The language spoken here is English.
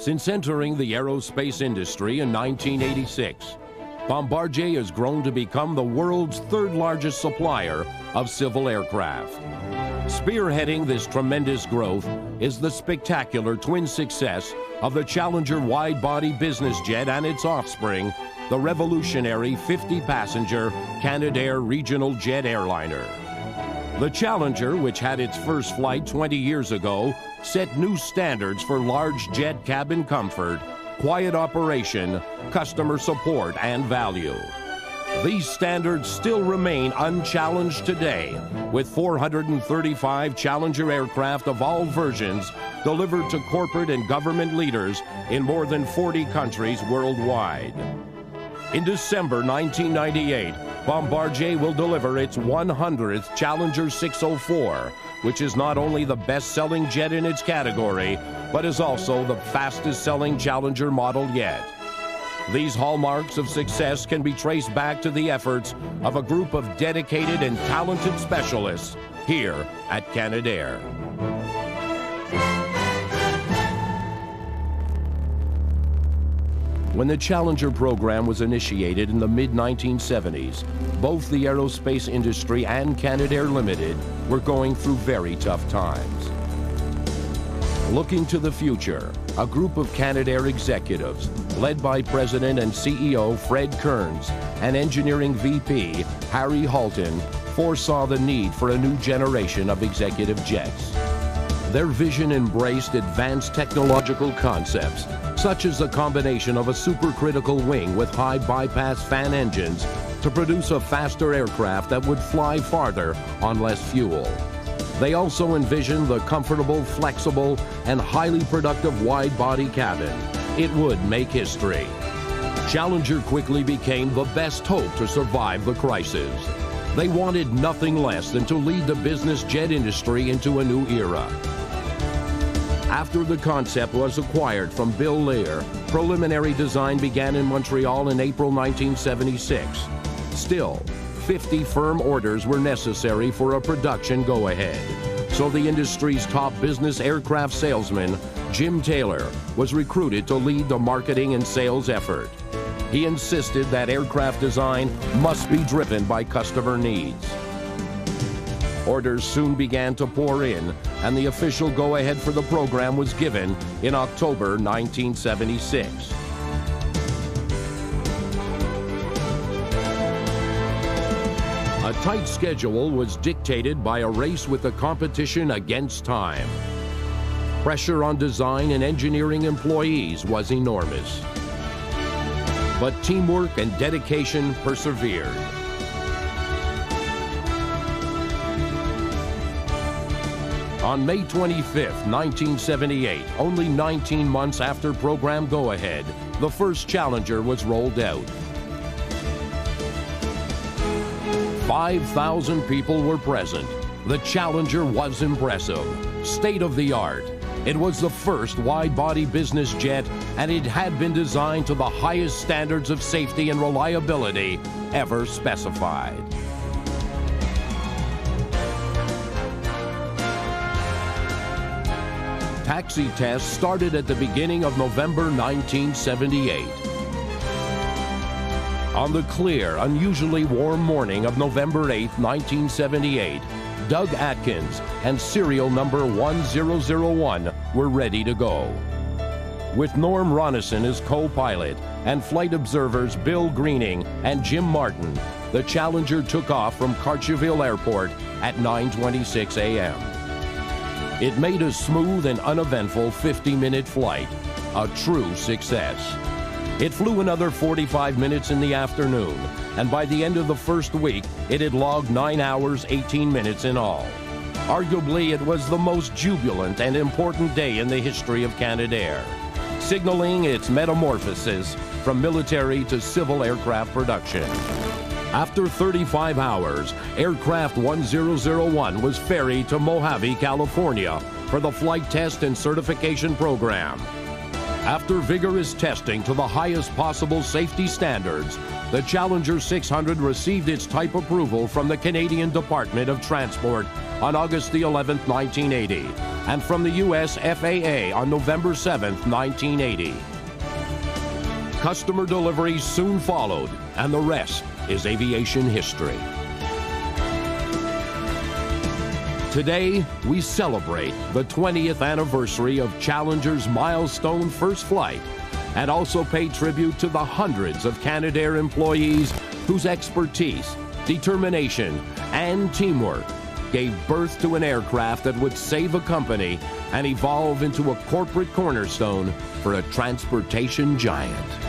Since entering the aerospace industry in 1986, Bombardier has grown to become the world's third largest supplier of civil aircraft. Spearheading this tremendous growth is the spectacular twin success of the Challenger wide-body business jet and its offspring, the revolutionary 50-passenger Canadair regional jet airliner. The Challenger, which had its first flight 20 years ago, set new standards for large jet cabin comfort, quiet operation, customer support, and value. These standards still remain unchallenged today, with 435 Challenger aircraft of all versions delivered to corporate and government leaders in more than 40 countries worldwide. In December 1998, Bombardier will deliver its 100th Challenger 604, which is not only the best-selling jet in its category, but is also the fastest-selling Challenger model yet. These hallmarks of success can be traced back to the efforts of a group of dedicated and talented specialists here at Canadair. When the Challenger program was initiated in the mid-1970s, both the aerospace industry and Canadair Limited were going through very tough times. Looking to the future, a group of Canadair executives, led by President and CEO Fred Kearns and Engineering VP Harry Halton, foresaw the need for a new generation of executive jets. Their vision embraced advanced technological concepts, such as the combination of a supercritical wing with high bypass fan engines to produce a faster aircraft that would fly farther on less fuel. They also envisioned the comfortable, flexible, and highly productive wide-body cabin. It would make history. Challenger quickly became the best hope to survive the crisis. They wanted nothing less than to lead the business jet industry into a new era. After the concept was acquired from Bill Lear, preliminary design began in Montreal in April 1976. Still, 50 firm orders were necessary for a production go-ahead. So the industry's top business aircraft salesman, Jim Taylor, was recruited to lead the marketing and sales effort. He insisted that aircraft design must be driven by customer needs. Orders soon began to pour in, and the official go-ahead for the program was given in October 1976. A tight schedule was dictated by a race with the competition against time. Pressure on design and engineering employees was enormous. But teamwork and dedication persevered. On May 25, 1978, only 19 months after program go-ahead, the first Challenger was rolled out. 5,000 people were present. The Challenger was impressive, state-of-the-art. It was the first wide-body business jet, and it had been designed to the highest standards of safety and reliability ever specified. Taxi tests started at the beginning of November 1978. On the clear, unusually warm morning of November 8, 1978, Doug Atkins and serial number 1001 were ready to go. With Norm Ronison as co-pilot and flight observers Bill Greening and Jim Martin, the Challenger took off from Cartierville Airport at 9:26 a.m. It made a smooth and uneventful 50-minute flight, a true success. It flew another 45 minutes in the afternoon, and by the end of the first week, it had logged 9 hours, 18 minutes in all. Arguably, it was the most jubilant and important day in the history of Canadair, signaling its metamorphosis from military to civil aircraft production. After 35 hours, aircraft 1001 was ferried to Mojave, California for the flight test and certification program. After vigorous testing to the highest possible safety standards, the Challenger 600 received its type approval from the Canadian Department of Transport on August the 11th, 1980, and from the U.S. FAA on November 7, 1980. Customer deliveries soon followed, and the rest is aviation history. Today, we celebrate the 20th anniversary of Challenger's milestone first flight, and also pay tribute to the hundreds of Canadair employees whose expertise, determination, and teamwork gave birth to an aircraft that would save a company and evolve into a corporate cornerstone for a transportation giant.